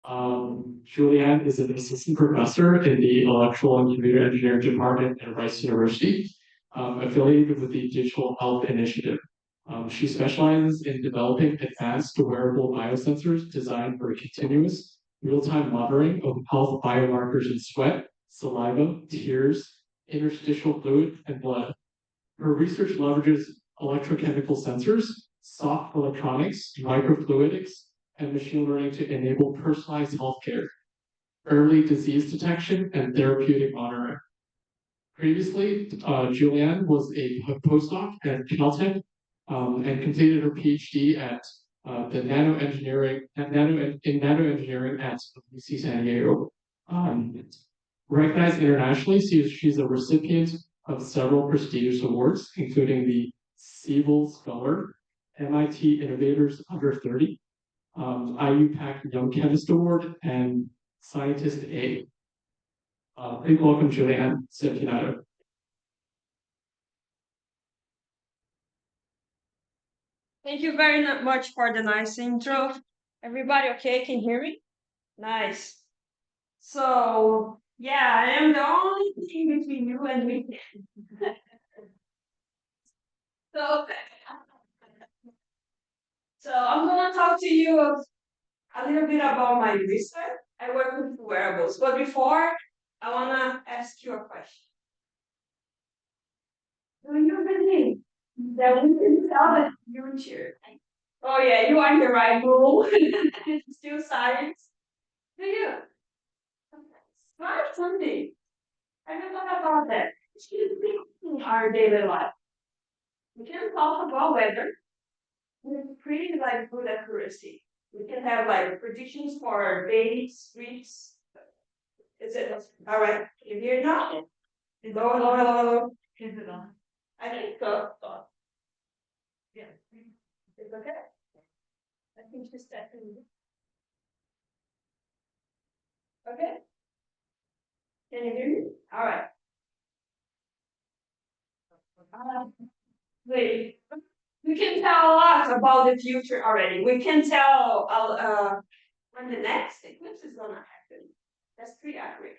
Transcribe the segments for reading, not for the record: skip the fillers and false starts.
Juliane is an assistant professor in the Electrical and Computer Engineering Department at Rice University, affiliated with the Digital Health Initiative. She specializes in developing advanced wearable biosensors designed for continuous real-time monitoring of health biomarkers in sweat, saliva, tears, interstitial fluid, and blood. Her research leverages electrochemical sensors, soft electronics, microfluidics, and machine learning to enable personalized healthcare, early disease detection, and therapeutic monitoring. Previously, Juliane was a postdoc at Caltech and completed her PhD at the nanoengineering at UC San Diego. Recognized internationally, she's a recipient of several prestigious awards, including the Siebel Scholar, MIT Innovators Under 30, IUPAC Young Chemist Award, and Scientist A. Please welcome Juliane Sempionatto. Thank you very much for the nice intro. Everybody okay? Can you hear me? Nice. So, yeah, I am the only thing between you and me. so, so I'm gonna talk to you a little bit about my research. I work with wearables, but before, I wanna ask you a question. Do you believe that we can tell the future? Oh yeah, you are in the right rule. It's still science. Do you? Smart Sunday. I never thought about that. It should be in our daily life. We can talk about weather with pretty like good accuracy. We can have like predictions for days, weeks. Is it all right? Can you hear it now? Hello, hello, hello, hello. Is it on? I think so. Yeah. It's okay. I think just that. Okay. Can you hear me? All right. Wait. We can tell a lot about the future already. We can tell when the next eclipse is gonna happen. That's pretty accurate.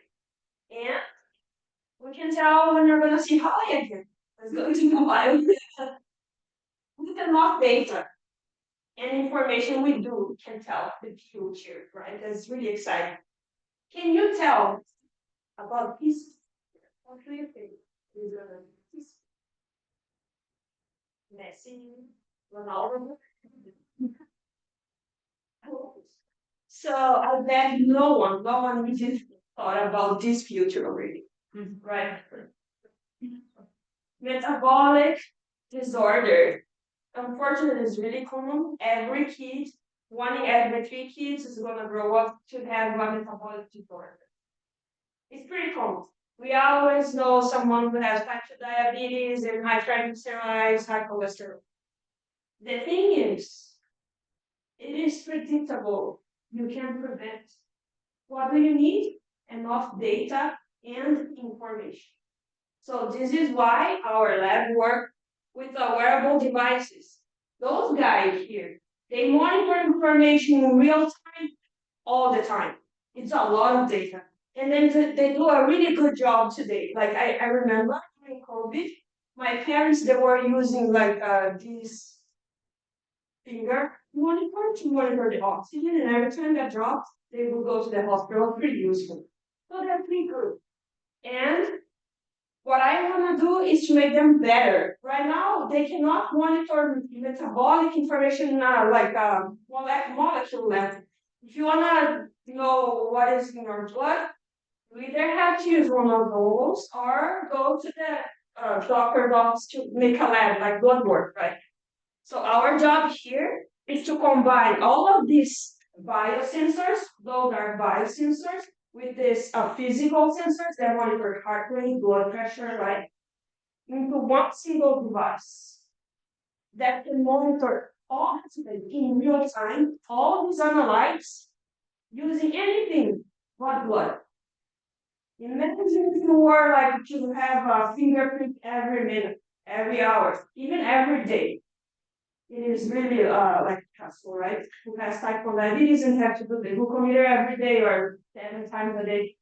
And we can tell when you're gonna see Holly again. That's going to be a while. With enough data and information we can tell the future, right? That's really exciting. Can you tell about this? What do you think is gonna be Messi, Ronaldo? So I bet no one really thought about this future already, right? Metabolic disorder. Unfortunately, it's really common. Every kid, one in every 3 kids is gonna grow up to have a metabolic disorder. It's pretty common. We always know someone who has type 2 diabetes and high triglycerides, high cholesterol. The thing is, it is predictable. You can prevent. What do you need? Enough data and information. So this is why our lab work with the wearable devices. Those guys here, they monitor information in real time all the time. It's a lot of data. And then they do a really good job today. Like I remember during COVID, my parents, they were using like this finger monitor to monitor the oxygen, and every time that drops, they will go to the hospital. Pretty useful. So they're pretty good. And what I want to do is to make them better. Right now, they cannot monitor metabolic information like molecule level. If you want to know what is in your blood, you either have to use one of those or go to the doctor's office to make a lab, like blood work, right? So our job here is to combine all of these biosensors, those are biosensors, with this physical sensors that monitor heart rate, blood pressure, right? Into one single device that can monitor all in real time, all these analytes using anything but blood. Imagine if you were like to have a fingerprint every minute, every hour, even every day. It is really like hassle, right? Who has type 1 diabetes and have to do the glucometer every day or 7 times a day.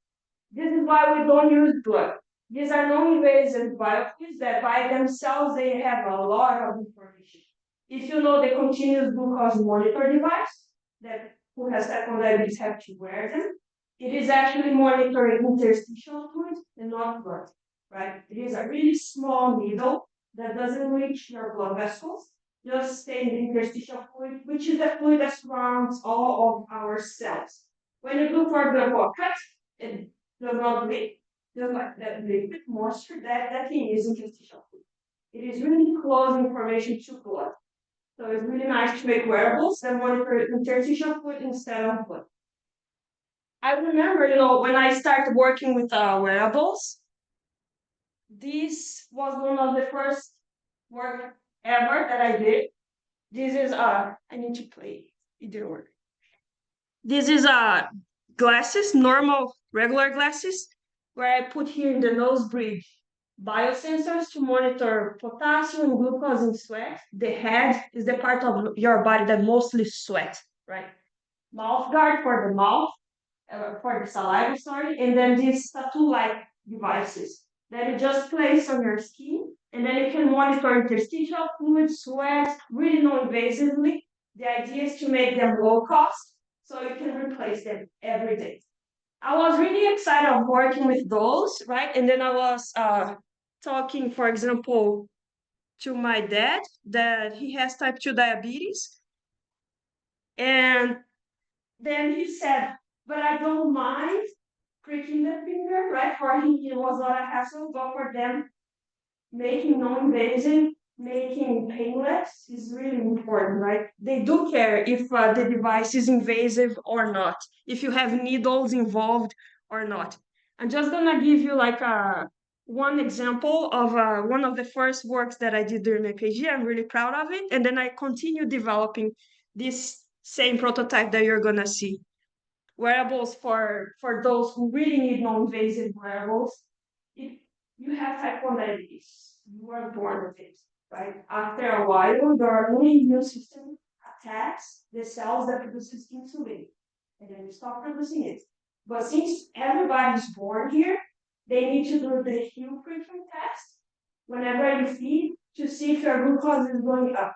This is why we don't use blood. These are non-invasive biopsies that by themselves, they have a lot of information. If you know the continuous glucose monitor device that who has type 1 diabetes have to wear them, it is actually monitoring interstitial fluid and not blood, right? It is a really small needle that doesn't reach your blood vessels, just stay in the interstitial fluid, which is the fluid that surrounds all of our cells. When you do, for example, a cut, it does not bleed, just like that liquid moisture, that thing is interstitial fluid. It is really close information to blood. So it's really nice to make wearables that monitor interstitial fluid instead of blood. I remember, when I started working with wearables, this was one of the first work ever that I did. This is I need to play. It didn't work. This is glasses, normal, regular glasses, where I put here in the nose bridge biosensors to monitor potassium and glucose in sweat. The head is the part of your body that mostly sweat, right? Mouth guard for the mouth, for the saliva, sorry, and then these tattoo-like devices that you just place on your skin, and then you can monitor interstitial fluid, sweat, really non-invasively. The idea is to make them low cost, so you can replace them every day. I was really excited of working with those, right? And then I was talking, for example, to my dad that he has type 2 diabetes. And then he said, but I don't mind pricking the finger, right? For him, it was not a hassle, but for them, making non-invasive, making painless is really important, right? They do care if the device is invasive or not, if you have needles involved or not. I'm just gonna give you like one example of one of the first works that I did during my PhD. I'm really proud of it. And then I continue developing this same prototype that you're gonna see. Wearables for those who really need non-invasive wearables. If you have type 1 diabetes, you are born with it, right? After a while, your own immune system attacks the cells that produces insulin, and then you stop producing it. But since everybody's born here, they need to do the Hill pricking test whenever you feed to see if your glucose is going up.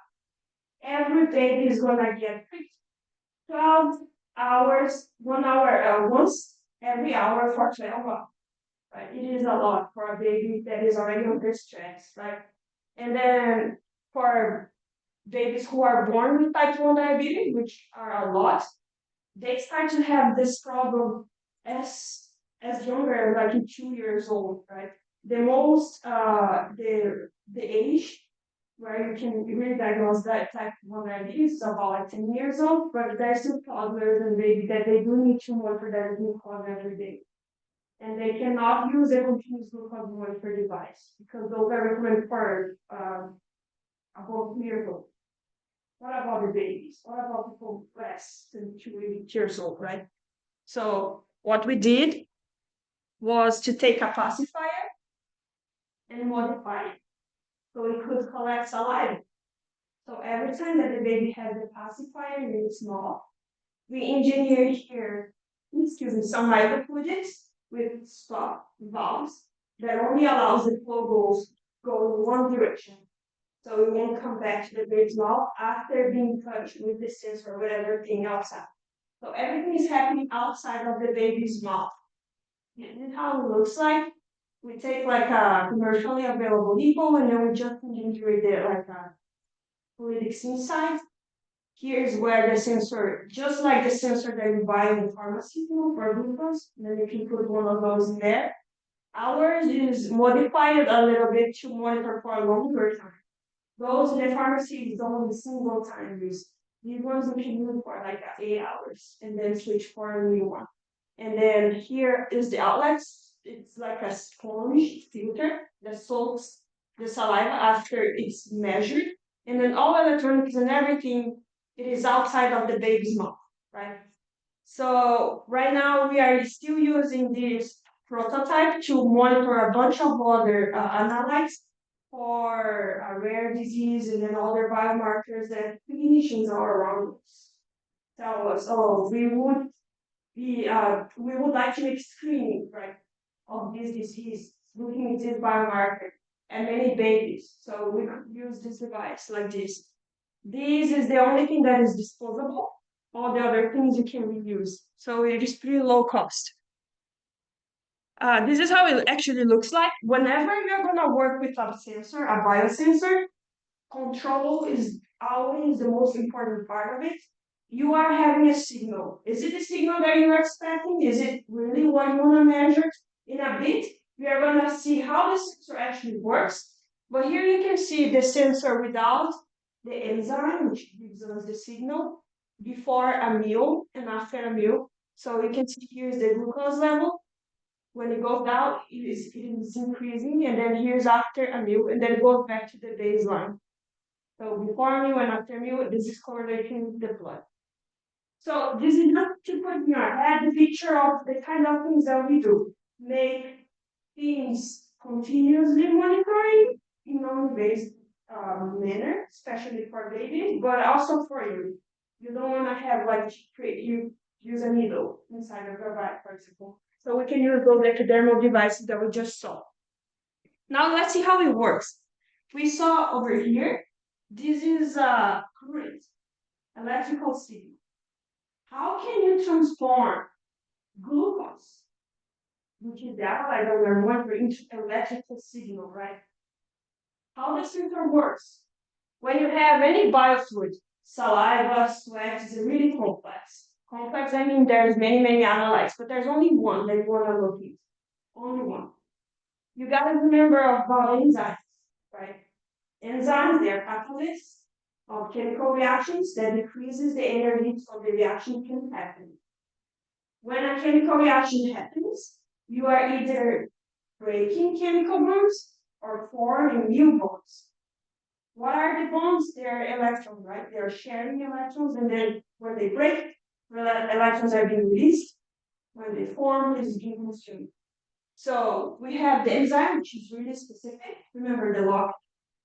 Every baby is gonna get pricked 12 hours, 1 hour once every hour for 12 hours. Right? It is a lot for a baby that is already under stress, right? And then for babies who are born with type 1 diabetes, which are a lot, they start to have this problem as younger, like in 2 years old, right? The most the age where you can really diagnose that type 1 diabetes is about like 10 years old, but there's still toddlers and babies that they do need to monitor their glucose every day. And they cannot use a continuous glucose monitor device because those are recommended for above 3 years old. What about the babies? What about people less than 2 years old, right? So what we did was to take a pacifier and modify it so it could collect saliva. So every time that the baby has a pacifier really small, we engineered here, some microfluidics with stop valves that only allows the flow go in one direction. So it won't come back to the baby's mouth after being touched with the sensor or whatever thing outside. So everything is happening outside of the baby's mouth. This is how it looks like. We take like a commercially available depot and then we just integrate it like a fluidics inside. Here's where the sensor, just like the sensor that you buy in the pharmacy for glucose, then you can put one of those in there. Ours is modified a little bit to monitor for a longer time. Those in the pharmacy is only single time use. These ones you can use for like 8 hours and then switch for a new one. And then here is the outlets. It's like a sponge filter that soaks the saliva after it's measured. And then all electronics and everything, it is outside of the baby's mouth, right? So right now we are still using this prototype to monitor a bunch of other analytes for rare disease and then other biomarkers that clinicians all around us tell us, oh, we would like to make screening, right, of this disease, looking at this biomarker and many babies. So we could use this device like this. This is the only thing that is disposable. All the other things you can reuse. So it is pretty low cost. This is how it actually looks like. Whenever you're gonna work with a sensor, a biosensor, control is always the most important part of it. You are having a signal. Is it the signal that you're expecting? Is it really what you want to measure? In a bit, we are going to see how the sensor actually works. But here you can see the sensor without the enzyme, which gives us the signal before a meal and after a meal. So you can see here's the glucose level. When it goes down, it is increasing, and then here's after a meal, and then it goes back to the baseline. So before meal and after meal, this is correlating with the blood. So this is not to put in your head the picture of the kind of things that we do. Make things continuously monitoring in non-invasive manner, especially for babies, but also for you. You don't want to have like you use a needle inside of your body, for example. So we can use those epidermal devices that we just saw. Now let's see how it works. We saw over here, this is a current, electrical signal. How can you transform glucose, which is the analyte that we're wondering, into electrical signal, right? How the sensor works. When you have any biofluid, saliva, sweat is really complex. Complex, I mean there's many analytes, but there's only one that you want to look at. Only one. You got to remember about enzymes, right? Enzymes, they're catalysts of chemical reactions that decreases the energy so the reaction can happen. When a chemical reaction happens, you are either breaking chemical bonds or forming new bonds. What are the bonds? They're electrons, right? They're sharing electrons, and then when they break, electrons are being released. When they form, it's being consumed. So we have the enzyme, which is really specific. Remember the lock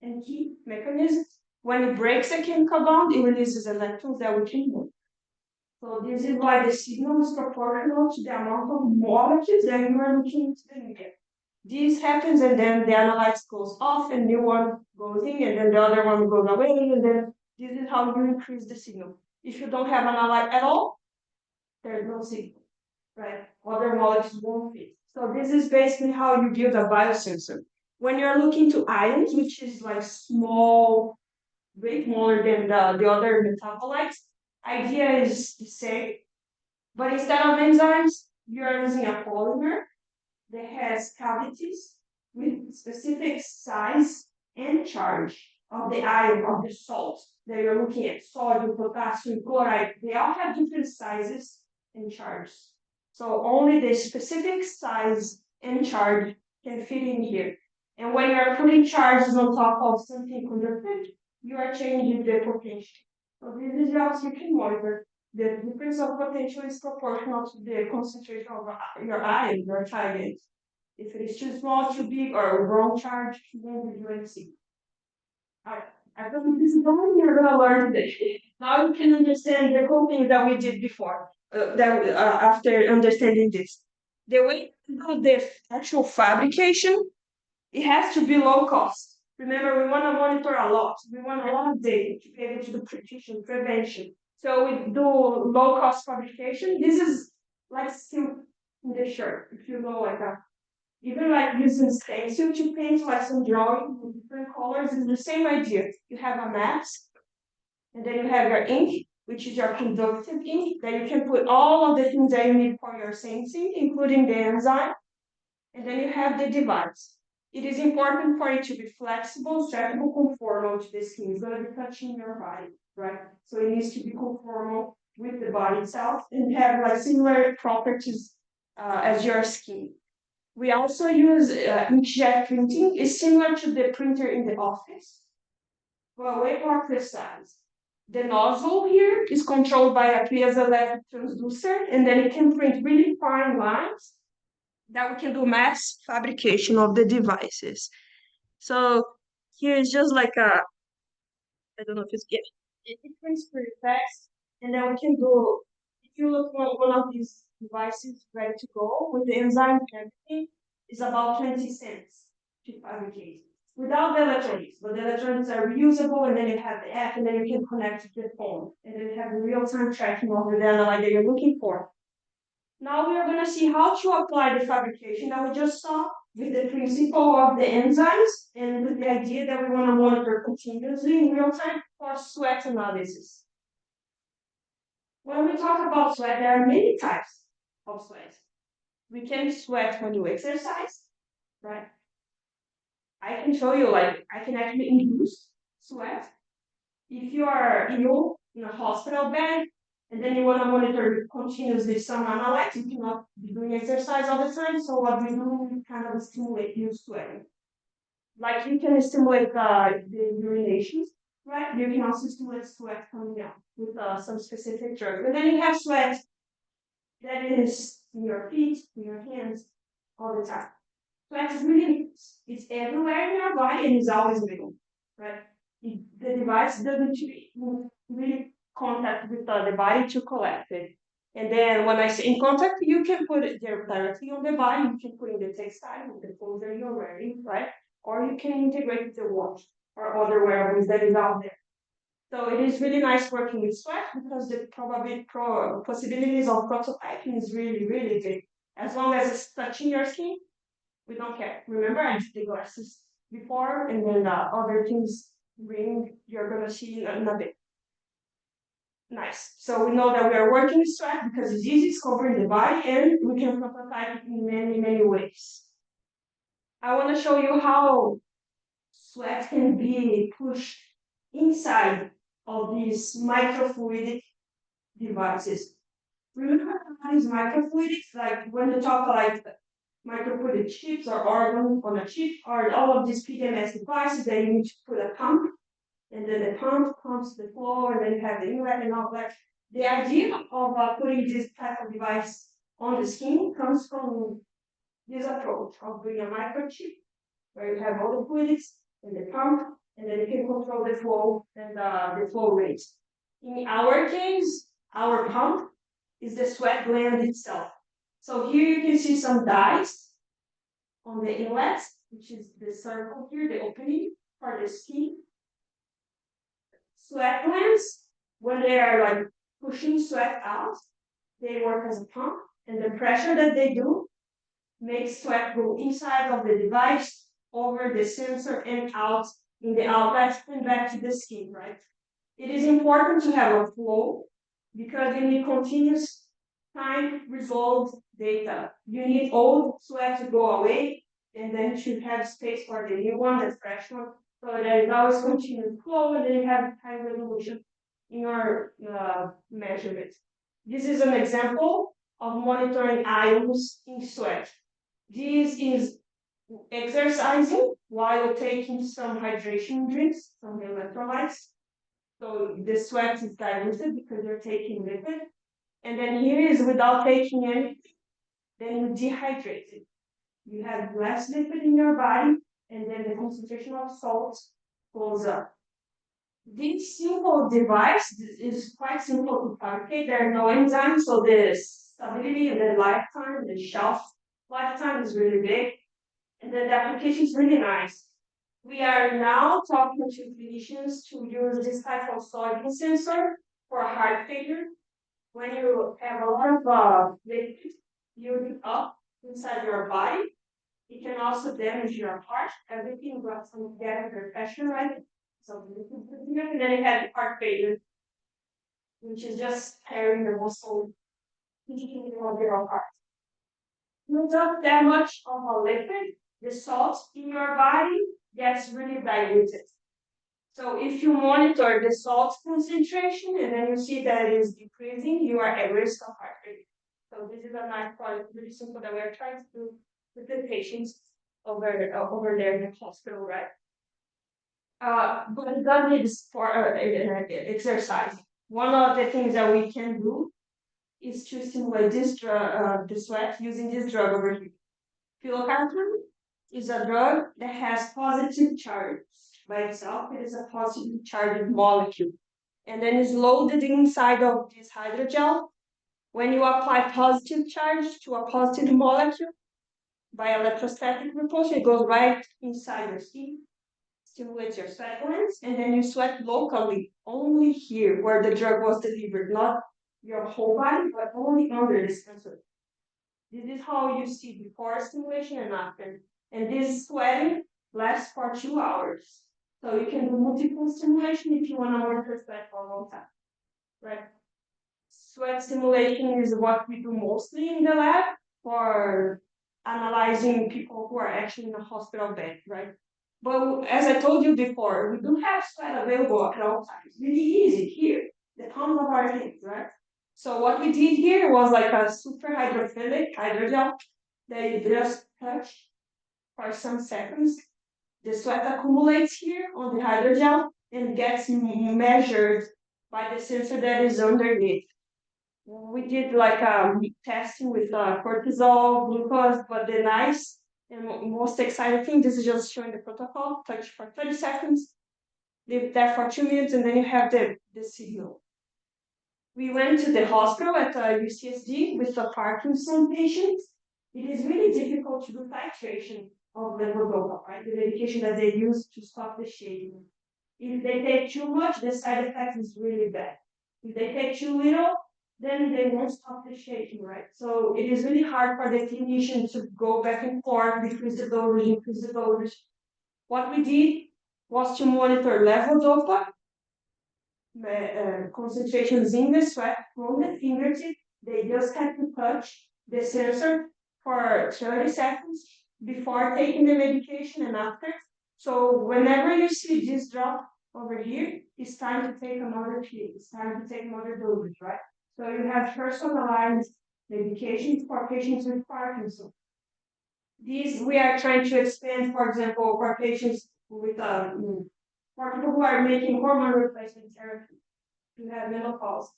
and key mechanism. When it breaks a chemical bond, it releases electrons that we can move. So this is why the signal is proportional to the amount of molecules that you are looking into the media. This happens, and then the analyte goes off, and new one goes in, and then the other one goes away, and then this is how you increase the signal. If you don't have analyte at all, there's no signal, right? Other molecules won't fit. So this is basically how you build a biosensor. When you're looking to ions, which is like small, way smaller than the other metabolites, idea is the same, but instead of enzymes, you're using a polymer that has cavities with specific size and charge of the ion, of the salt that you're looking at, sodium, potassium, chloride. They all have different sizes and charges. So only the specific size and charge can fit in here. And when you're putting charges on top of something conductive, you are changing the potential. So this is how you can monitor. The difference of potential is proportional to the concentration of your ion, your target. If it is too small, too big, or wrong charge, you won't do anything. I think this is only you're gonna learn today. Now you can understand the whole thing that we did before. After understanding this, the way to do the actual fabrication, it has to be low cost. Remember, we want to monitor a lot. We want a lot of data to be able to do precision, prevention. So we do low cost fabrication. This is like silk in the shirt. If you know, like even like using stencil to paint like some drawing with different colors is the same idea. You have a mask, and then you have your ink, which is your conductive ink, that you can put all of the things that you need for your sensing, including the enzyme, and then you have the device. It is important for it to be flexible, stretchable, conformal to the skin. It's going to be touching your body, right? So it needs to be conformal with the body itself and have like similar properties as your skin. We also use inkjet printing. It's similar to the printer in the office, but way more precise. The nozzle here is controlled by a piezoelectric transducer, and then it can print really fine lines that we can do mass fabrication of the devices. So Here is just like a, I don't know if it's, yeah, it prints pretty fast. And then we can go, if you look on one of these devices ready to go with the enzyme and everything, it's about 20 cents to fabricate. Without the electronics, but the electronics are reusable, and then you have the app, and then you can connect to the phone, and then you have the real-time tracking of the data that you're looking for. Now we are going to see how to apply the fabrication that we just saw with the principle of the enzymes and with the idea that we want to monitor continuously in real time for sweat analysis. When we talk about sweat, there are many types of sweat. We can sweat when you exercise, right? I can show you, like, I can actually induce sweat. If you are ill in a hospital bed, and then you want to monitor continuously some analytes, you cannot be doing exercise all the time. So what we do, we kind of stimulate you sweating. Like you can stimulate the urinations, right? You can also stimulate sweat coming out with some specific drugs. And then you have sweat that is in your feet, in your hands, all the time. Sweat is really, it's everywhere in your body and it's always available, right? The device doesn't really contact with the body to collect it. And then when I say in contact, you can put it there directly on the body, you can put in the textile with the clothes that you're wearing, right? Or you can integrate with the watch or other wearables that is out there. So it is really nice working with sweat because the possibilities of prototyping is really, really big. As long as it's touching your skin, we don't care. Remember, I did the glasses before, and then other things bring you're gonna see in a bit. Nice. So we know that we are working with sweat because it's easy, it's covering the body, and we can prototype it in many, many ways. I want to show you how sweat can be pushed inside of these microfluidic devices. Remember these microfluidics, like when you talk like microfluidic chips or organ on a chip, or all of these PMS devices that you need to put a pump, and then the pump pumps the flow, and then you have the inlet and all that. The idea of putting this type of device on the skin comes from this approach of doing a microchip, where you have all the fluidics and the pump, and then you can control the flow and the flow rate. In our case, our pump is the sweat gland itself. So here you can see some dyes on the inlet, which is the circle here, the opening for the skin. Sweat glands, when they are like pushing sweat out, they work as a pump, and the pressure that they do makes sweat go inside of the device, over the sensor, and out in the outlet and back to the skin, right? It is important to have a flow because you need continuous time resolved data. You need old sweat to go away, and then to have space for the new one, the fresh one. So there is always continuous flow, and then you have high resolution in your measurement. This is an example of monitoring ions in sweat. This is exercising while taking some hydration drinks, some electrolytes. So the sweat is diluted because you're taking liquid. And then here is without taking anything, then you dehydrate it. You have less liquid in your body, and then the concentration of salt goes up. This simple device is quite simple to fabricate. There are no enzymes, so the stability and the lifetime, the shelf lifetime is really big. And then the application is really nice. We are now talking to clinicians to use this type of soil sensor for heart failure. When you have a lot of liquid building up inside your body, it can also damage your heart. Everything got some gas or pressure, right? So and then you have heart failure, which is just tearing the muscle of your heart. You don't that much of a liquid, the salt in your body gets really diluted. So if you monitor the salt concentration and then you see that it is decreasing, you are at risk of heart failure. So this is a nice project, really simple that we are trying to do with the patients over there in the hospital, right? But it does need for exercise. One of the things that we can do is to stimulate this the sweat using this drug over here. Pilocarpine is a drug that has positive charge. by itself, it is a positively charged molecule. And then it's loaded inside of this hydrogel. When you apply positive charge to a positive molecule by electrostatic repulsion, it goes right inside your skin, stimulates your sweat glands, and then you sweat locally, only here where the drug was delivered, not your whole body, but only under the sensor. This is how you see before stimulation and after. And this sweating lasts for 2 hours. So you can do multiple stimulation if you want to monitor sweat for a long time, right? Sweat stimulation is what we do mostly in the lab for analyzing people who are actually in a hospital bed, right? But as I told you before, we do have sweat available at all times. Really easy here, the palms of our hands, right? So what we did here was like a super hydrophilic hydrogel that you just touch for some seconds. The sweat accumulates here on the hydrogel and gets measured by the sensor that is underneath. We did like a testing with cortisol, glucose, but the nice and most exciting thing, this is just showing the protocol, touch for 30 seconds, leave there for 2 minutes, and then you have the signal. We went to the hospital at UCSD with the Parkinson patients. It is really difficult to do titration of levodopa, right? The medication that they use to stop the shaking. If they take too much, the side effect is really bad. If they take too little, then they won't stop the shaking, right? So it is really hard for the clinician to go back and forth, decrease the dosage. What we did was to monitor levodopa concentrations in the sweat from the fingertip. They just had to touch the sensor for 30 seconds before taking the medication and after. So whenever you see this drop over here, it's time to take another pill. It's time to take another dosage, right? So you have personalized medications for patients with Parkinson. These we are trying to expand, for example, for patients with for people who are making hormone replacement therapy to have menopause.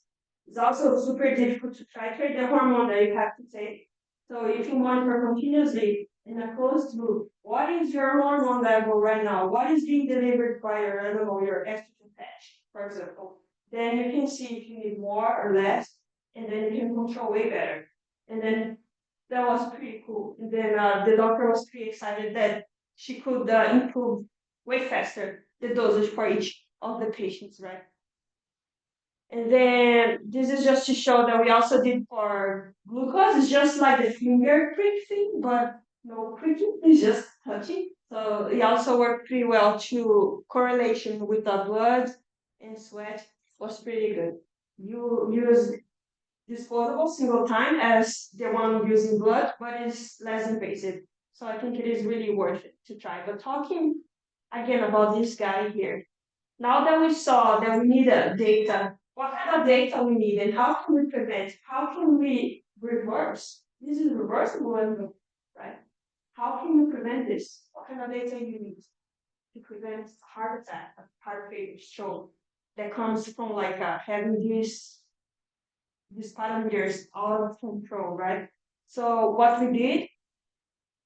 It's also super difficult to titrate the hormone that you have to take. So if you monitor continuously in a closed loop, what is your hormone level right now? What is being delivered by your animal, your estrogen patch, for example? Then you can see if you need more or less, and then you can control way better. And then that was pretty cool. And then the doctor was pretty excited that she could improve way faster the dosage for each of the patients, right? And then this is just to show that we also did for glucose. It's just like the finger prick thing, but no pricking, it's just touching. So it also worked pretty well to correlation with the blood and sweat was pretty good. You use disposable single time as the one using blood, but it's less invasive. So I think it is really worth it to try. But talking again about this guy here, now that we saw that we need data, what kind of data we need and how can we prevent? How can we reverse? This is reversible, right? How can you prevent this? What kind of data you need to prevent heart attack, heart failure, stroke that comes from like having these parameters out of control, right? So what we did,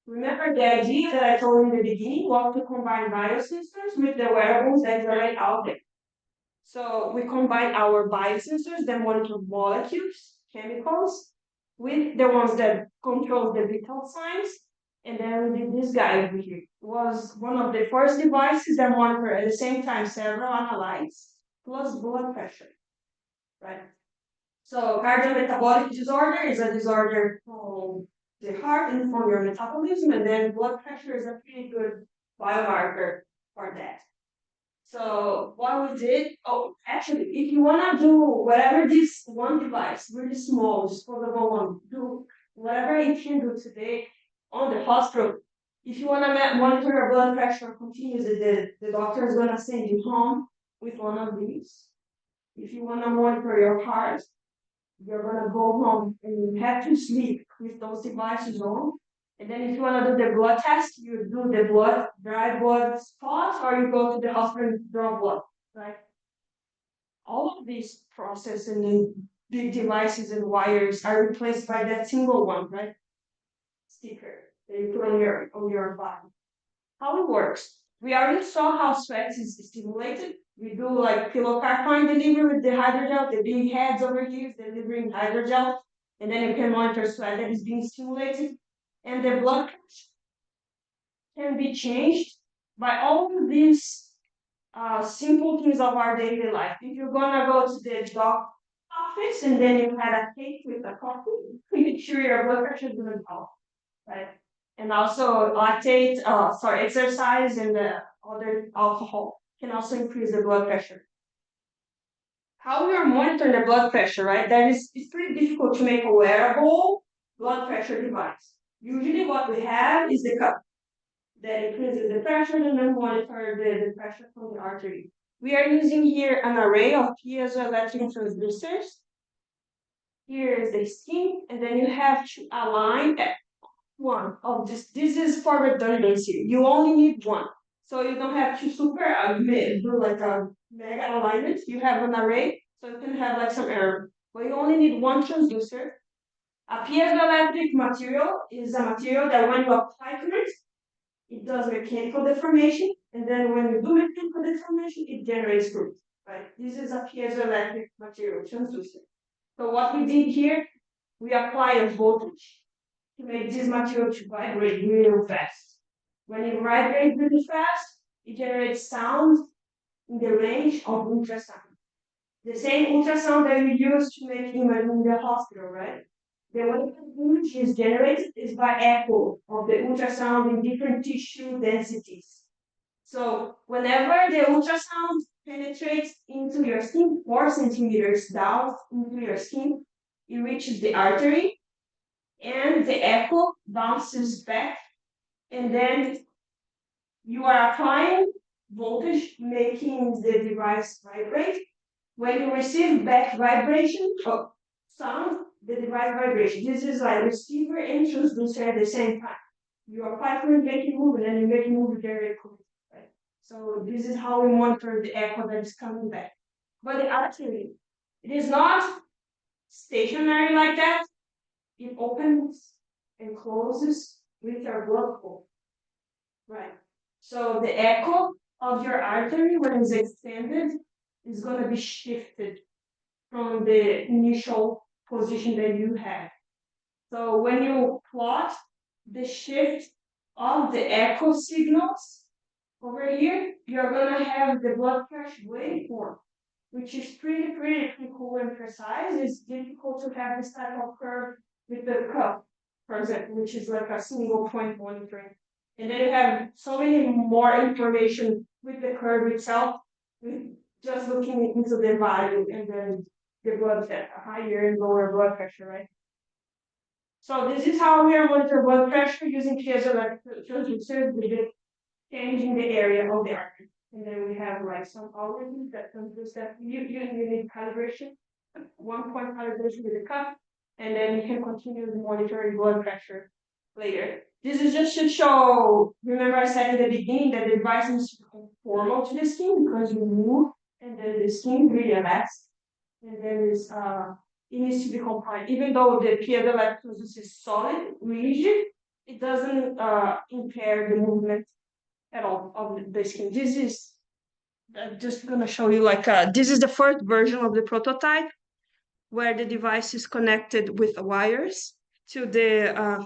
remember the idea that I told you in the beginning was to combine biosensors with the wearables that are right out there. So we combine our biosensors that monitor molecules, chemicals, with the ones that control the vital signs. And then we did this guy over here. It was one of the first devices that monitor at the same time several analytes plus blood pressure, right? So cardiometabolic disorder is a disorder from the heart and from your metabolism, and then blood pressure is a pretty good biomarker for that. So what we did, oh, actually, if you want to do whatever this one device, really small, disposable one, do whatever it can do today on the hospital. If you want to monitor your blood pressure continuously, the doctor is going to send you home with one of these. If you want to monitor your heart, you're going to go home and you have to sleep with those devices on. And then if you want to do the blood test, you do the blood, dry blood spots, or you go to the hospital and draw blood, right? All of these processes and then big devices and wires are replaced by that single one, right? Sticker that you put on your body. How it works. We already saw how sweat is stimulated. We do like pilocarpine delivery with the hydrogel, the big heads over here is delivering hydrogel, and then you can monitor sweat that is being stimulated. And the blood pressure can be changed by all of these simple things of our daily life. If you're gonna go to the doctor office and then you had a cake with a coffee, make sure your blood pressure is gonna go, right? And also exercise and other alcohol can also increase the blood pressure. How we are monitoring the blood pressure, right? It's pretty difficult to make a wearable blood pressure device. Usually what we have is the cup that increases the pressure and then monitor the pressure from the artery. We are using here an array of piezoelectric transducers. Here is the skin, and then you have to align one of this. This is for redundancy. You only need one. So you don't have to do like a mega alignment. You have an array, so you can have like some error. But you only need one transducer. A piezoelectric material is a material that when you apply current, it does mechanical deformation, and then when you do mechanical deformation, it generates current. Right? This is a piezoelectric material transducer. So what we did here, we apply a voltage to make this material to vibrate really fast. When it vibrates really fast, it generates sound in the range of ultrasound. The same ultrasound that we use to make imaging in the hospital, right? The way the image is generated is by echo of the ultrasound in different tissue densities. So whenever the ultrasound penetrates into your skin, 4 centimeters down into your skin, it reaches the artery, and the echo bounces back, and then you are applying voltage, making the device vibrate. When you receive back vibration or sound, the device vibration. This is like receiver and transducer at the same time. You apply current, make it move, and then you make it move very quickly. Right? So this is how we monitor the echo that is coming back. But the artery, it is not stationary like that. It opens and closes with your blood flow. Right. So the echo of your artery, when it's extended, is going to be shifted from the initial position that you had. So when you plot the shift of the echo signals over here, you're going to have the blood pressure waveform, which is pretty cool and precise. It's difficult to have this type of curve with the cup, for example, which is like a single point monitoring. And then you have so many more information with the curve itself, with just looking into the value and then the blood higher and lower blood pressure, right? So this is how we are monitoring blood pressure using piezoelectric transducers with changing the area of the artery. And then we have like some algorithms that transduce that. You need calibration, 1 point calibration with the cup, and then you can continue monitoring blood pressure later. This is just to show, remember I said in the beginning that the device needs to be conformal to the skin because you move and then the skin really relaxes. And then it needs to be compliant. Even though the piezoelectric is solid, rigid, it doesn't impair the movement at all of the skin. This is just gonna show you like this is the first version of the prototype where the device is connected with wires to the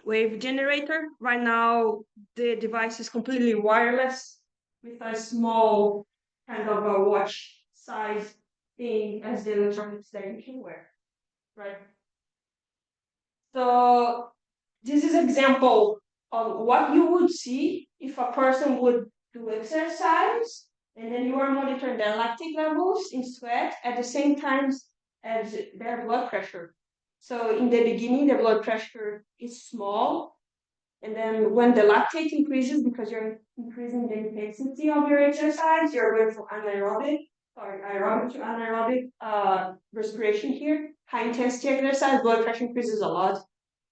wave generator. Right now, the device is completely wireless with a small kind of a watch size thing as the electronics that you can wear, right? So this is an example of what you would see if a person would do exercise and then you are monitoring their lactate levels in sweat at the same time as their blood pressure. So in the beginning, the blood pressure is small. And then when the lactate increases, because you're increasing the intensity of your exercise, you're going from aerobic to anaerobic respiration here. High intensity exercise, blood pressure increases a lot.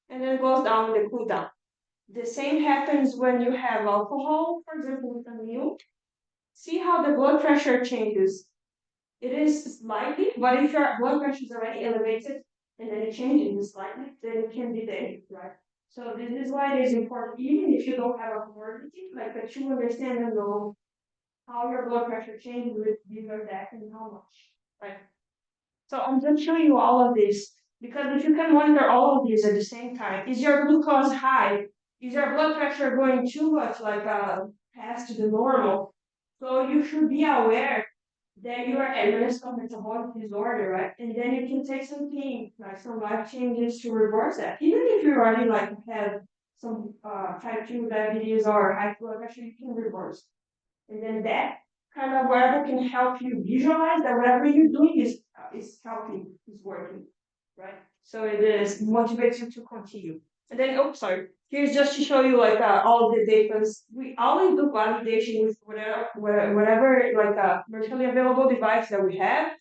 And then it goes down the cool down. The same happens when you have alcohol, for example, with a meal. See how the blood pressure changes. It is slightly, but if your blood pressure is already elevated and then it changes slightly, then it can be there, right? So this is why it is important, even if you don't have a comorbidity, like that you understand and know how your blood pressure changes with this or that and how much. Right. So I'm just showing you all of this because if you can monitor all of these at the same time, is your glucose high? Is your blood pressure going too much, like past the normal? So you should be aware that you are at risk of metabolic disorder, right? And then you can take something like some life changes to reverse that. Even if you already like have some type 2 diabetes or high blood pressure, you can reverse. And then that kind of wearable can help you visualize that whatever you're doing is helping, is working, right? So it is motivates you to continue. And then, oh, sorry. Here's just to show you like all the data. We always do validation with whatever like a commercially available device that we have,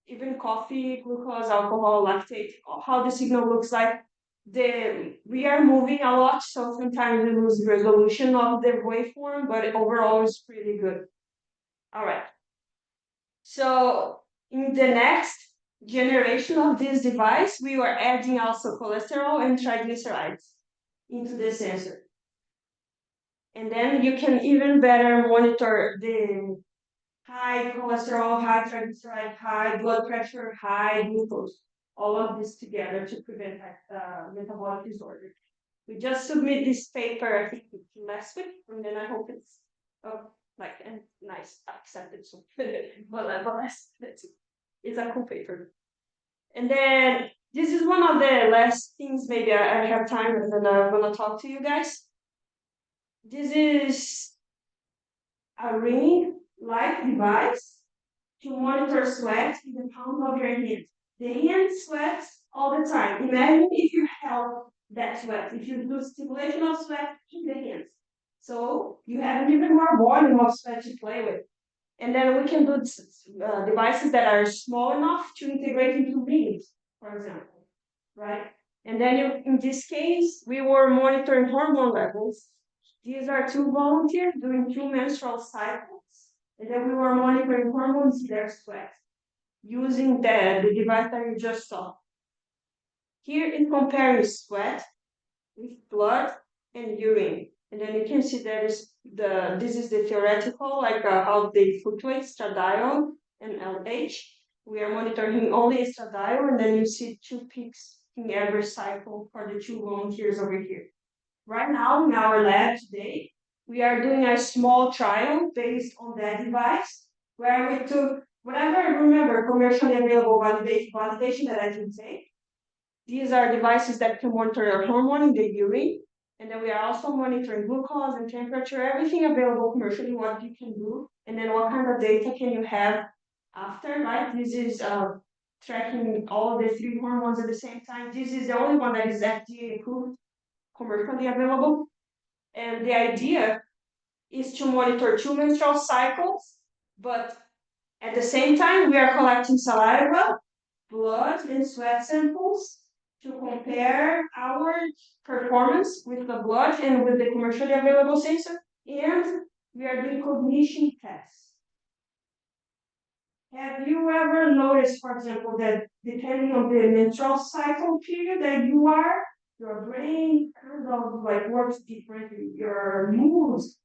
even coffee, glucose, alcohol, lactate, how the signal looks like. We are moving a lot, so sometimes we lose resolution of the waveform, but overall it's pretty good. All right. So in the next generation of this device, we are adding also cholesterol and triglycerides into the sensor. And then you can even better monitor the high cholesterol, high triglyceride, high blood pressure, high glucose, all of this together to prevent metabolic disorder. We just submit this paper, I think, last week, and then I hope it's like and nice accepted. So, but it's a cool paper. And then this is one of the last things. Maybe I have time, and then I'm gonna talk to you guys. This is a ring-like device to monitor sweat in the palm of your hand. The hand sweats all the time. Imagine if you held that sweat, if you do stimulation of sweat in the hands. So you have even more volume of sweat to play with. And then we can do devices that are small enough to integrate into rings, for example, right? And then in this case, we were monitoring hormone levels. These are two volunteers doing 2 menstrual cycles. And then we were monitoring hormones in their sweat using the device that you just saw. Here it compares sweat with blood and urine. And then you can see this is the theoretical, like how they fluctuate, estradiol and LH. We are monitoring only estradiol, and then you see 2 peaks in every cycle for the 2 volunteers over here. Right now in our lab today, we are doing a small trial based on that device where we took whatever I remember commercially available validation that I can take. These are devices that can monitor your hormone in the urine. And then we are also monitoring glucose and temperature, everything available commercially, what you can do, and then what kind of data can you have after, right? This is tracking all of the 3 hormones at the same time. This is the only one that is FDA approved, commercially available. And the idea is to monitor 2 menstrual cycles, but at the same time, we are collecting saliva, blood, and sweat samples to compare our performance with the blood and with the commercially available sensor, and we are doing cognition tests. Have you ever noticed, for example, that depending on the menstrual cycle period that you are, your brain kind of like works differently, your moods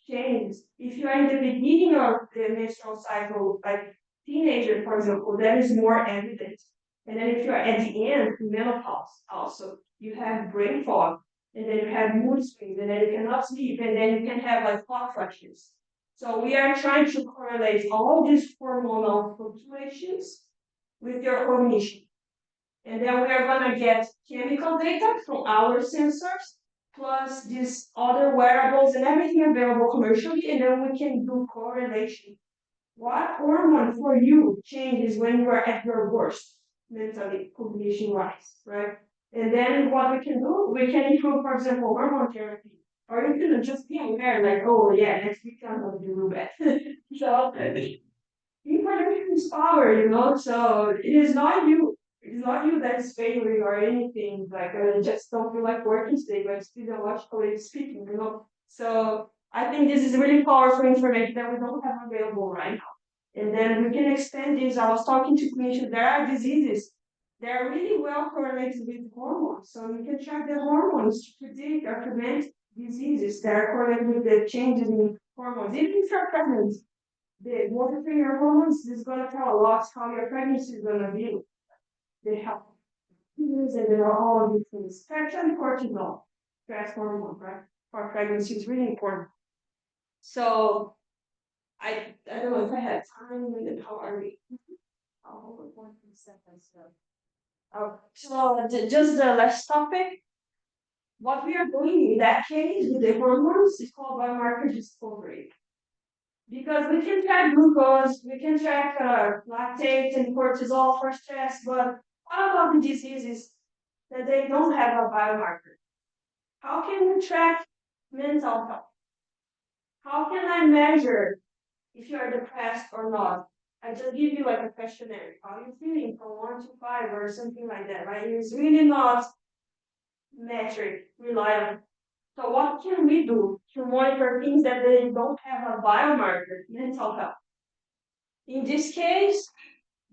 change. If you are in the beginning of the menstrual cycle, like teenager, for example, that is more evident. And then if you are at the end, menopause also, you have brain fog, and then you have mood swings, and then you cannot sleep, and then you can have like hot flashes. So we are trying to correlate all these hormonal fluctuations with your cognition. And then we are going to get chemical data from our sensors, plus these other wearables and everything available commercially, and then we can do correlation. What hormone for you changes when you are at your worst, mentally, cognition-wise, right? And then what we can do, we can improve, for example, hormone therapy. Or you can just be aware, like, oh yeah, next week I'm gonna do that. So information is power, so it is not you. It's not you that is failing or anything. Like just don't feel like working today, but physiologically speaking. So I think this is really powerful information that we don't have available right now. And then we can extend this. I was talking to clinicians. There are diseases they're really well correlated with hormones. So you can track the hormones to predict or prevent diseases that are correlated with the changes in hormones. Even if you're pregnant, the monitoring your hormones is going to tell a lot how your pregnancy is going to be. They help. And there are all of these things. Especially cortisol, stress hormone, right? For pregnancy is really important. So I don't know if I had time and then how are we? I'll hold it 1 second. So just the last topic. What we are doing in that case with the hormones is called biomarker discovery. Because we can track glucose, we can track lactate and cortisol for stress, but what about the diseases that they don't have a biomarker? How can we track mental health? How can I measure if you are depressed or not? I just give you like a questionnaire. How are you feeling from 1 to 5 or something like that, right? It's really not metric reliable. So what can we do to monitor things that they don't have a biomarker, mental health? In this case,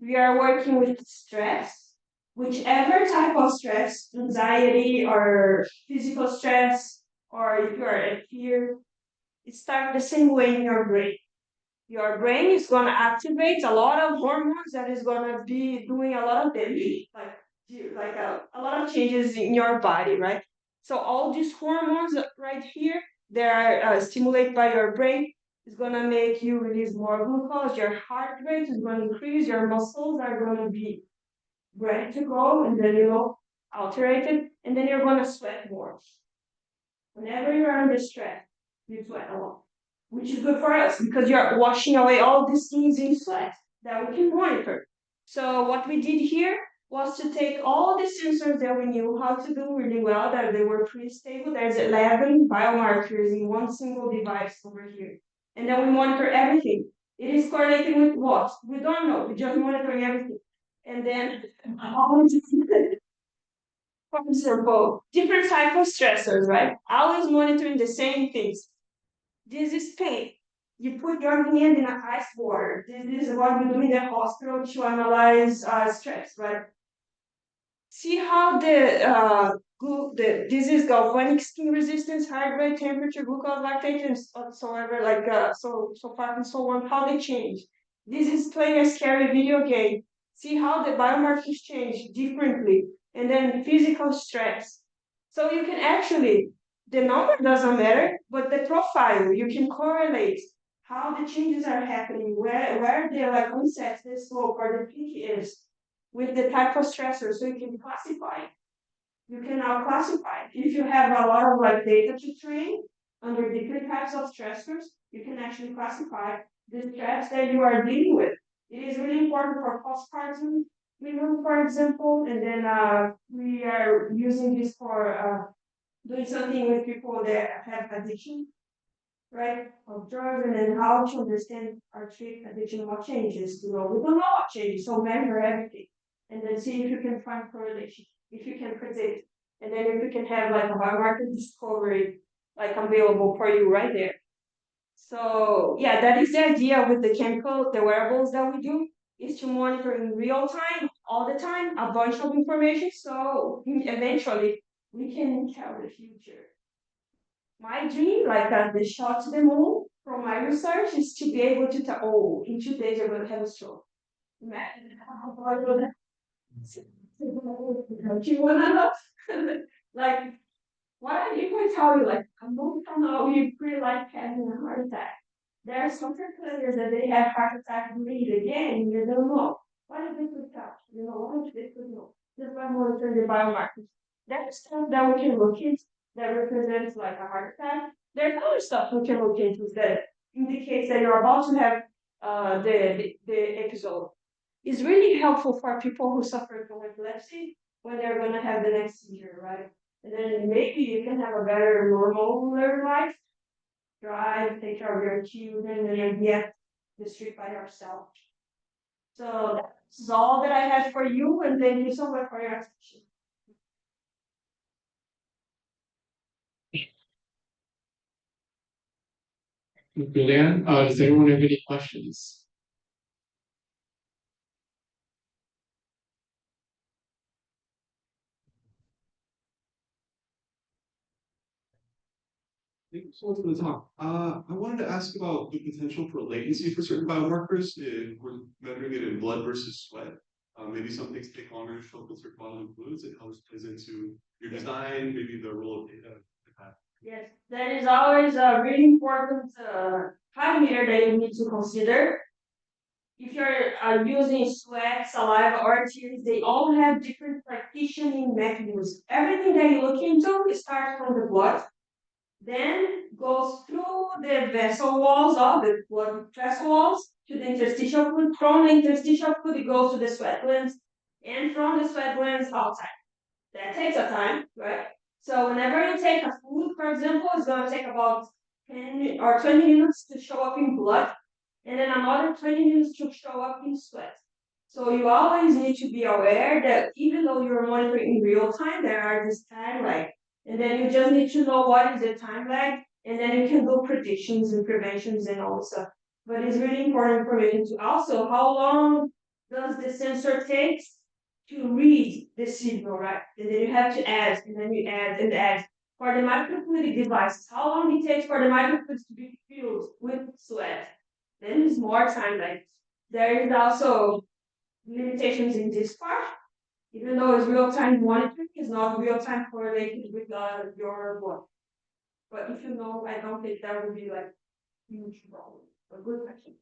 we are working with stress, whichever type of stress, anxiety or physical stress, or if you are in fear, it starts the same way in your brain. Your brain is going to activate a lot of hormones that is going to be doing a lot of damage, like a lot of changes in your body, right? So all these hormones right here, they are stimulated by your brain. It's going to make you release more glucose. Your heart rate is going to increase. Your muscles are going to be ready to go, and then alterated, and then you're going to sweat more. Whenever you're under stress, you sweat a lot, which is good for us because you're washing away all these things in sweat that we can monitor. So what we did here was to take all the sensors that we knew how to do really well, that they were pretty stable. There's 11 biomarkers in one single device over here. And then we monitor everything. It is correlated with what? We don't know. We're just monitoring everything. And then all for example, different type of stressors, right? Always monitoring the same things. This is pain. You put your hand in a ice water. This is what we do in the hospital to analyze stress, right? See how the disease galvanic skin resistance, heart rate, temperature, glucose, lactate, and whatsoever, so far and so on, how they change. This is playing a scary video game. See how the biomarkers change differently, and then physical stress. So you can actually, the number doesn't matter, but the profile, you can correlate how the changes are happening, where the like onset, the slope, or the peak is with the type of stressor, so you can classify. You can now classify. If you have a lot of like data to train under different types of stressors, you can actually classify the stress that you are dealing with. It is really important for postpartum women, for example, and then we are using this for doing something with people that have addiction, right, of drugs, and then how to understand or treat addiction, what changes. We don't know what changes, so measure everything, and then see if you can find correlation, if you can predict, and then if you can have like a biomarker discovery like available for you right there. So yeah, that is the idea with the chemical, the wearables that we do, is to monitor in real time, all the time, a bunch of information, so eventually we can tell the future. My dream, like the shot to the moon from my research, is to be able to tell, oh, in 2 days you're going to have a stroke. Imagine how horrible that is. Don't you want to know? Like, what if I tell you, like, a month from now, you feel like having a heart attack? There are some players that they have heart attack bleed again, you don't know. What if they could touch? You know, what if they could know? Just by monitoring the biomarkers. That's stuff that we can look into that represents like a heart attack. There's other stuff we can look into that indicates that you're about to have the episode. It's really helpful for people who suffer from epilepsy when they're going to have the next seizure, right? And then maybe you can have a better normal life, drive, take care of your children, and then get the street by yourself. So that's all that I have for you, and thank you so much for your attention. Julianne, does anyone have any questions? Thank you so much for the talk. I wanted to ask about the potential for latency for certain biomarkers if we're measuring it in blood versus sweat. Maybe some things take longer to show up in certain bodily fluids. It helps plays into your design, maybe the role of data. Yes, that is always a really important parameter that you need to consider. If you're using sweat, saliva, or tears, they all have different partitioning mechanisms. Everything that you look into starts from the blood, then goes through the vessel walls of the blood vessel walls to the interstitial fluid. From the interstitial fluid, it goes to the sweat glands, and from the sweat glands outside. That takes a time, right? So whenever you take a food, for example, it's going to take about 10 or 20 minutes to show up in blood, and then another 20 minutes to show up in sweat. So you always need to be aware that even though you're monitoring in real time, there are this time lag. And then you just need to know what is the time lag, and then you can do predictions and preventions and all stuff. But it's really important information to also how long does the sensor take to read the signal, right? And then you have to add, and then you add and add. For the microfluidic devices, how long it takes for the microfluids to be filled with sweat? Then it's more time. Like there is also limitations in this part, even though it's real-time monitoring, it's not real-time correlated with your blood. But if you know, I don't think that would be like huge problem. A good question.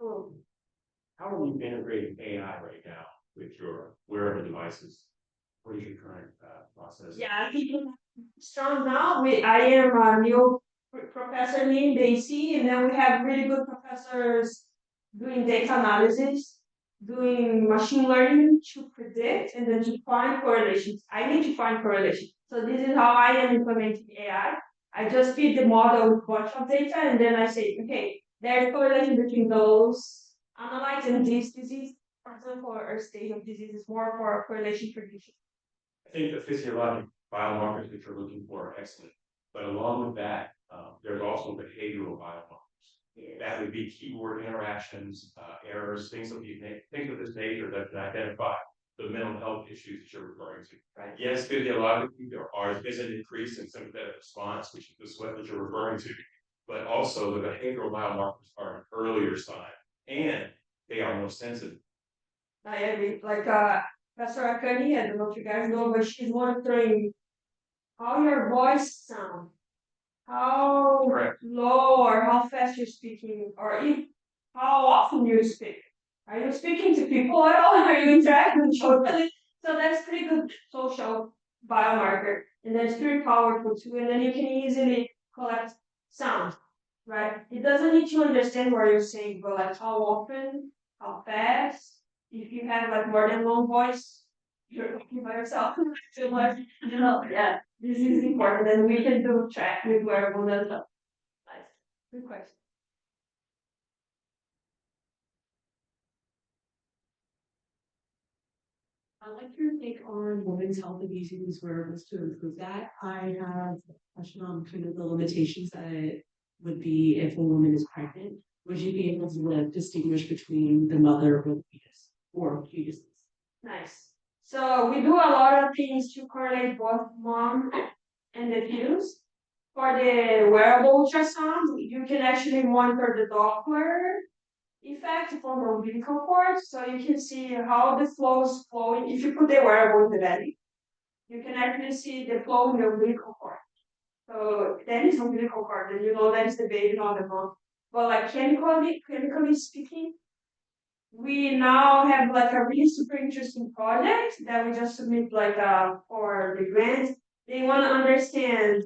Oh, How are you integrating AI right now with your wearable devices? What is your current process? yeah, people strong now. I am a new professor in DC, and then we have really good professors doing data analysis, doing machine learning to predict and then to find correlations. I need to find correlations. So this is how I am implementing AI. I just feed the model with a bunch of data, and then I say, okay, there's correlation between those analytes and this disease. For example, or stage of disease is more for correlation prediction. I think the physiologic biomarkers that you're looking for are excellent, but along with that, there's also behavioral biomarkers. That would be keyword interactions, errors, things of this nature that can identify the mental health issues that you're referring to. Right. Yes, physiologically, is an increase in sympathetic response, which is the sweat that you're referring to, but also the behavioral biomarkers are an earlier sign, and they are more sensitive. I agree. Like Professor Akani, I don't know if you guys know, but she's monitoring how your voice sounds, how Correct. low or how fast you're speaking, or if how often you speak. Are you speaking to people at all? Are you interacting socially? So that's pretty good social biomarker, and that's pretty powerful too. And then you can easily collect sound, right? It doesn't need to understand what you're saying, but like how often, how fast. If you have like more than one voice, you're talking by yourself too much. Yeah, this is important, and we can do track with wearable as well. Nice, good question. I'd like your take on women's health and using these wearables to improve that. I have a question on kind of the limitations that it would be if a woman is pregnant. Would you be able to distinguish between the mother or the fetus or fetuses? Nice. So we do a lot of things to correlate both mom and the fetus. For the wearable ultrasound, you can actually monitor the Doppler effect from the umbilical cord, so you can see how the flow is flowing. If you put the wearable in the belly, you can actually see the flow in the umbilical cord. So that is umbilical cord, and you know that is the baby, not the mom. But like chemically speaking, we now have like a really super interesting project that we just submit like for the grant. They want to understand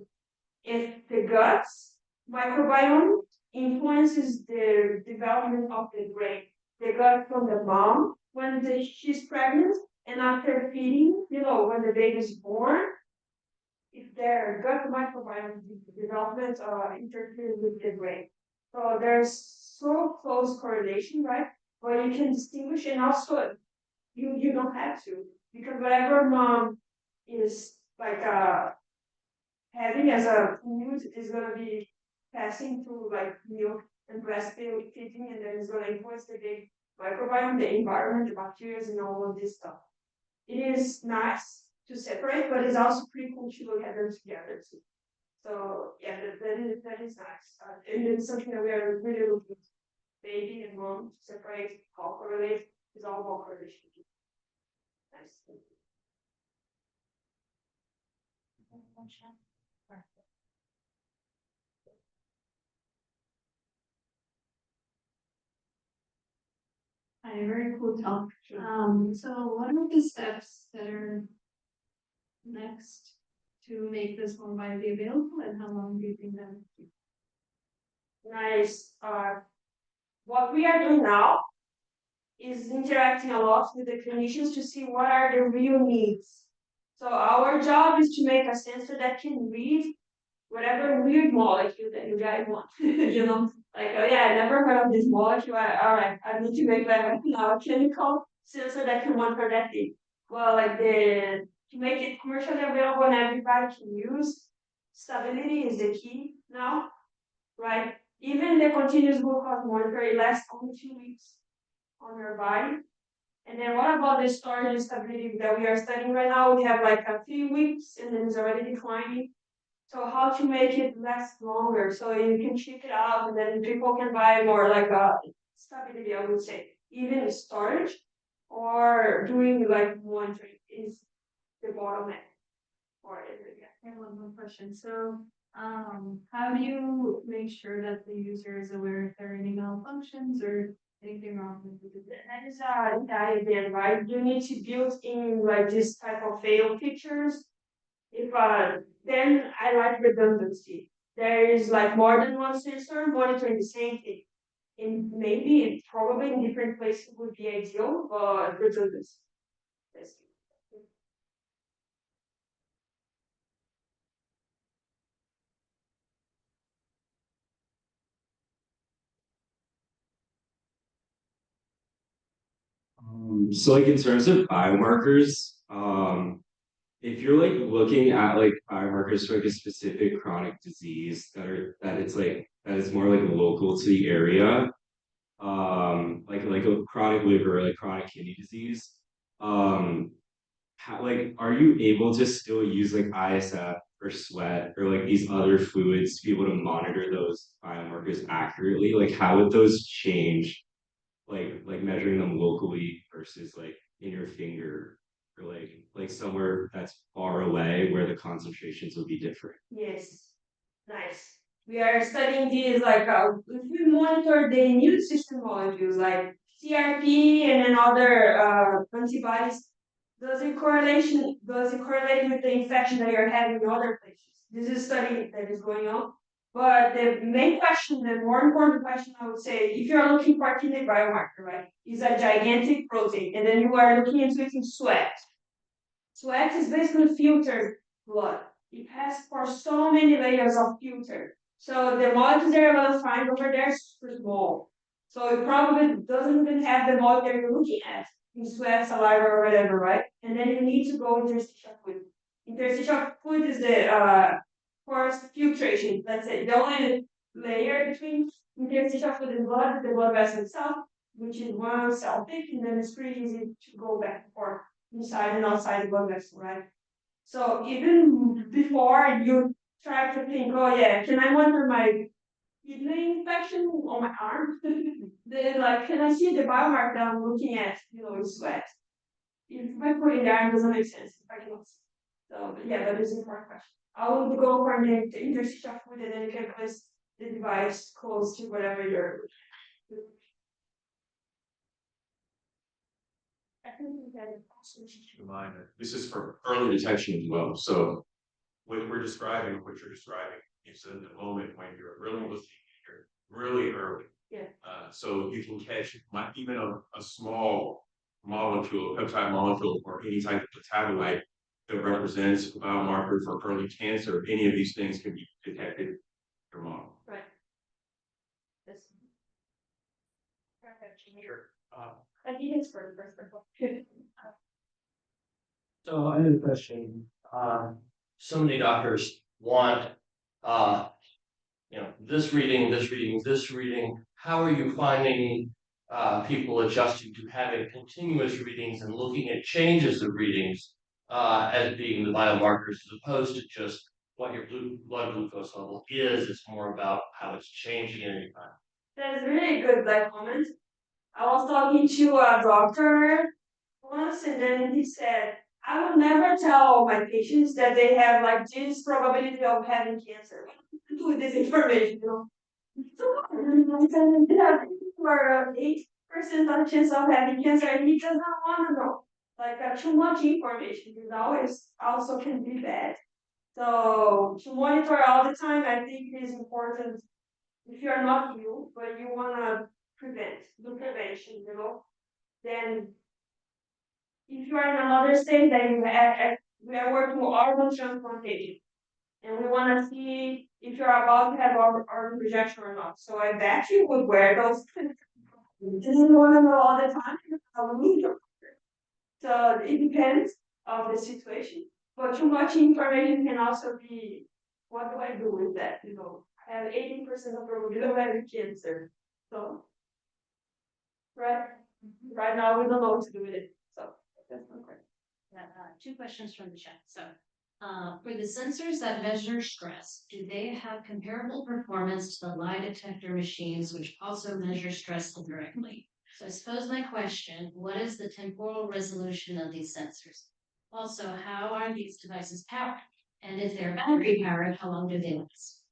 if the guts microbiome influences the development of the brain. The gut from the mom when she's pregnant and after feeding, when the baby is born, if their gut microbiome development interferes with the brain. So there's so close correlation, right? But you can distinguish, and also you don't have to, because whatever mom is like having as a food is going to be passing through like milk and breastfeeding, and then it's going to influence the big microbiome, the environment, the bacteria, and all of this stuff. it is nice to separate, but it's also pretty cool to look at them together too. So yeah, that is nice. And it's something that we are really looking to. Baby and mom to separate, how correlate is all about correlation. Nice. Hi, very cool talk. So what are the steps that are next to make this more widely available, and how long do you think that will take? Nice. What we are doing now is interacting a lot with the clinicians to see what are the real needs. So our job is to make a sensor that can read whatever weird molecule that you guys want. You know, like, oh yeah, I never heard of this molecule. All right, I need to make that now a chemical sensor that can monitor that thing. Well, like to make it commercially available and everybody can use, stability is the key now, right? Even the continuous glucose monitor, it lasts only 2 weeks on your body. And then what about the storage and stability that we are studying right now? We have like 3 weeks and then it's already declining. So how to make it last longer so you can check it out and then people can buy more like stability, I would say. Even storage or doing like monitoring is the bottleneck for it. I have one more question. So, how do you make sure that the user is aware if there are any malfunctions or anything wrong with the device? That is the idea, right? You need to build in like this type of fail features. If then I like redundancy. There is like more than one sensor monitoring the same thing. And maybe probably in different places would be ideal, but redundancy. That's it. So like in terms of biomarkers, if you're like looking at like biomarkers for like a specific chronic disease that it's like that is more like local to the area, like a chronic liver or like chronic kidney disease, like are you able to still use like ISF or sweat or like these other fluids to be able to monitor those biomarkers accurately? Like how would those change? Like measuring them locally versus like in your finger or like somewhere that's far away where the concentrations will be different. Yes, nice. We are studying these like if we monitor the immune system molecules like CRP and then other antibodies, does it correlate with the infection that you're having in other places? This is a study that is going on. But the main question, the more important question I would say, if you're looking for a kidney biomarker, right, is a gigantic protein, and then you are looking into it in sweat. Sweat is basically filtered blood. It has for so many layers of filter. So the molecules that you're gonna find over there is super small. So it probably doesn't even have the molecule you're looking at in sweat, saliva, or whatever, right? And then you need to go interstitial fluid. Interstitial fluid is the first filtration. Let's say the only layer between interstitial fluid and blood is the blood vessel itself, which is one cell thick, and then it's pretty easy to go back and forth inside and outside the blood vessel, right? So even before you try to think, oh yeah, can I monitor my kidney infection on my arm? Then like, can I see the biomarker that I'm looking at, in sweat? If I put it there, it doesn't make sense if I cannot see. So but yeah, that is an important question. I will go for the interstitial fluid and then you can place the device close to whatever you're looking at. I think we had also Reminder, this is for early detection as well. So what we're describing, what you're describing, is in the moment when you're really looking, you're really early. Yeah. So you can catch even a small molecule, peptide molecule, or any type of metabolite that represents a biomarker for early cancer. Any of these things can be detected in your model. Right. This. Sure. I think it's for the first. So I have a question. So many doctors want, this reading, this reading, this reading. How are you finding people adjusting to having continuous readings and looking at changes of readings as being the biomarkers, as opposed to just what your blood glucose level is. It's more about how it's changing at any time. That's really good, like, comment. I was talking to a doctor once, and then he said, I will never tell my patients that they have like this probability of having cancer. What to do with this information, you know? So for 8% of chance of having cancer, and he does not want to know. Like too much information is always also can be bad. So to monitor all the time, I think it is important if you're not ill, but you wanna do prevention, you know, then if you are in another state, then we are working with organ transplantation. And we want to see if you're about to have organ rejection or not. So I bet you would wear those. Didn't want to know all the time how we need them. So it depends on the situation. But too much information can also be, what do I do with that? You know, I have 80% of probability of having cancer. So right now we don't know what to do with it. So that's my question. Yeah, two questions from the chat. So, for the sensors that measure stress, do they have comparable performance to the lie detector machines, which also measure stress indirectly? So I suppose my question, what is the temporal resolution of these sensors? Also, how are these devices powered? And if they're battery powered, how long do they last?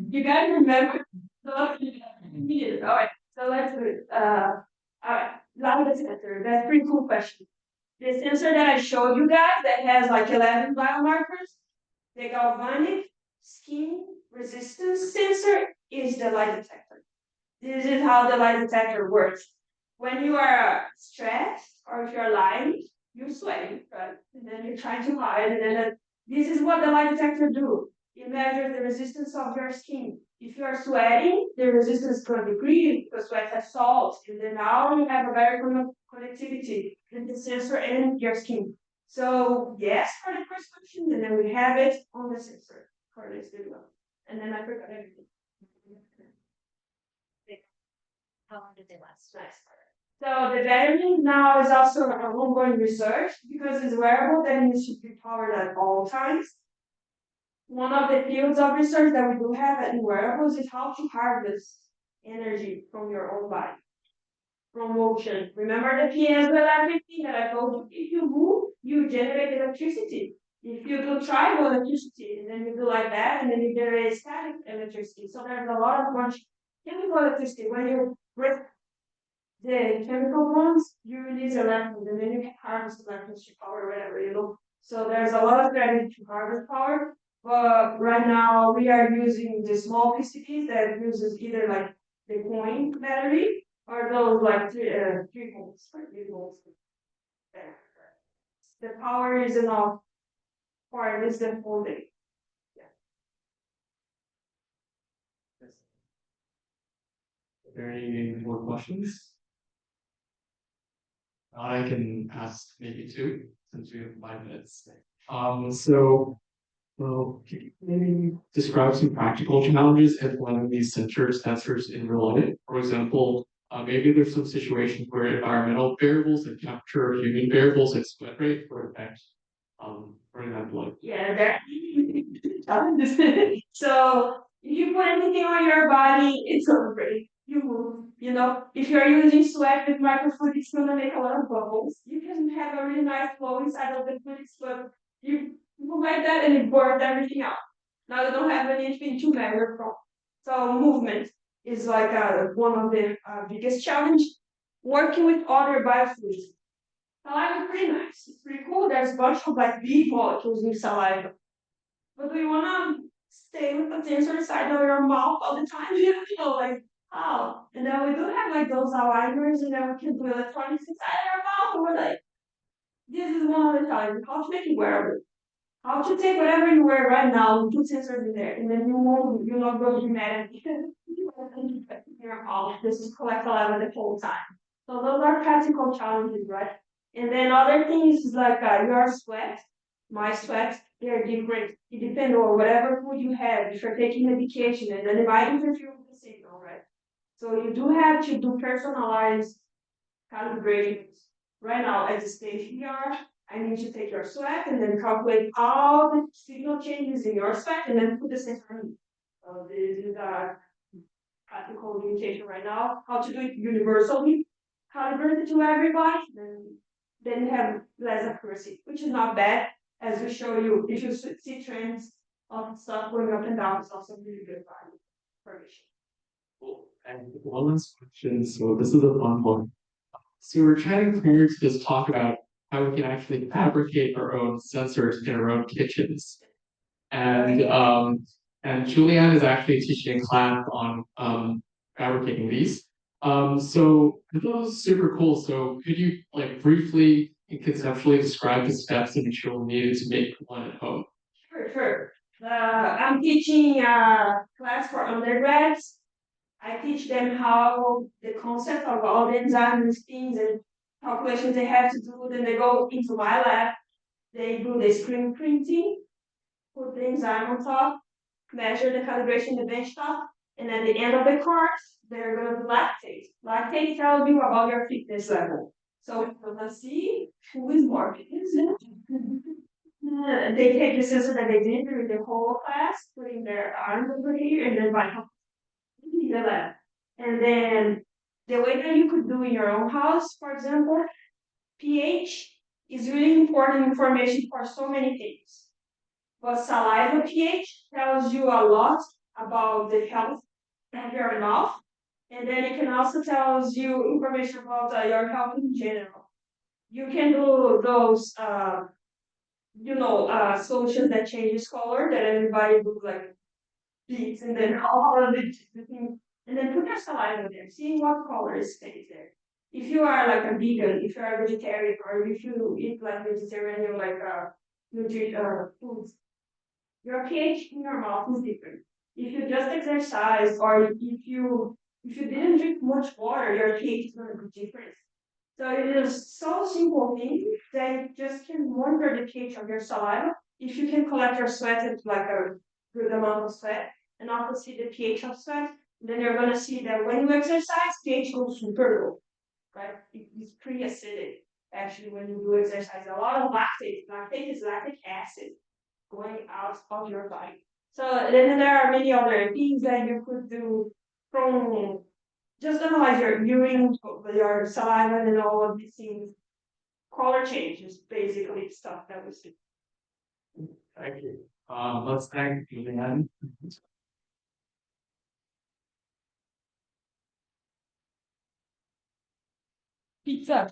You guys remember? All right, so let's do it. All right, lie detector. That's a pretty cool question. The sensor that I showed you guys that has like 11 biomarkers, the galvanic skin resistance sensor is the lie detector. This is how the lie detector works. When you are stressed or if you're lying, you're sweating, right? And then you're trying to hide, and then this is what the lie detector do. It measures the resistance of your skin. If you are sweating, the resistance is going to decrease because sweat has salt, and then now you have a better connectivity with the sensor and your skin. So yes, for the first question, and then we have it on the sensor for this video. And then I forgot everything. How long did they last? Nice. So the battery now is also an ongoing research because it's wearable, then it should be powered at all times. One of the fields of research that we do have in wearables is how to harvest energy from your own body, from motion. Remember the piezoelectric thing that I told you? If you move, you generate electricity. If you do triangle electricity, and then you do like that, and then you generate static electricity. So there's a lot of much chemical electricity. When you break the chemical ones, you release electrons, and then you can harvest electricity power, whatever, you know. So there's a lot of strategy to harvest power. But right now we are using the small PCBs that uses either like the coin battery or those like 3 volts, right? 3 volts. There. The power is enough for at least the whole day. Are there any more questions? I can ask maybe two, since we have 5 minutes. Well, can you maybe describe some practical challenges implementing these sensors in real life? For example, maybe there's some situations where environmental variables like temperature, human variables like sweat rate or affect, for example, like Yeah, there challenges. So if you put anything on your body, it's overrated. You move. You know, if you're using sweat with microfluidics, it's gonna make a lot of bubbles. You can have a really nice flow inside of the fluidics, but you move like that and it burns everything out. Now you don't have anything to measure from. So movement is like one of the biggest challenge. Working with other biofluids. Saliva is pretty nice. It's pretty cool. There's a bunch of like big molecules in saliva. But do you wanna stay with the sensor inside of your mouth all the time? You know, like how? And then we do have like those aligners, and then we can do electronics inside our mouth. And we're like, this is one of the challenges. How to make it wearable? How to take whatever you wear right now and put sensors in there, and then you're not going to be mad because you have in your mouth. This is collect saliva the whole time. So those are practical challenges, right? And then other things is like your sweat, my sweat, they're different. It depends on whatever food you have. If you're taking medication, and then it might interfere with So you do have to do personalized calibrations. Right now, at the stage we are, I need to take your sweat and then calculate all the signal changes in your sweat and then put the sensor in. So this is a practical limitation right now. How to do it universally, calibrated to everybody, then have less accuracy, which is not bad. As we show you, if you see trends of stuff going up and down, it's also really good value information. Cool. And one last question. So this is a fun one. So we're chatting here to just talk about how we can actually fabricate our own sensors in our own kitchens. And Julianne is actually teaching a class on fabricating these. So I thought it was super cool. So could you like briefly and conceptually describe the steps that you'll need to make one at home? Sure. I'm teaching a class for undergrads. I teach them how the concept of all the enzymes, things, and calculations they have to do. Then they go into my lab. They do the screen printing, put the enzyme on top, measure the calibration in the benchtop, and at the end of the course, they're going to do lactate. Lactate tells you about your fitness level. So we're going to see who is more fitness. They take the sensor that they did during the whole class, putting their arm over here, and then by the lab. And then the way that you could do in your own house, for example, pH is really important information for so many things. But saliva pH tells you a lot about the health of your mouth. And then it can also tells you information about your health in general. You can do those solutions that changes color that everybody do like beats and then all of the things, and then put your saliva there, see what color stays there. If you are like a vegan, if you are a vegetarian, or if you eat like vegetarian, like foods, your pH in your mouth is different. If you just exercise, or if you didn't drink much water, your pH is going to be different. So it is so simple thing that you just can monitor the pH of your saliva. If you can collect your sweat at like a good amount of sweat, and also see the pH of sweat, then you're gonna see that when you exercise, pH goes super low, right? It's pretty acidic actually when you do exercise. A lot of lactate. Lactate is lactic acid going out of your body. So then there are many other things that you could do from just analyze your urine, your saliva, and all of these things. Color changes, basically stuff that we see. Thank you. Let's thank Julianne. Pizza.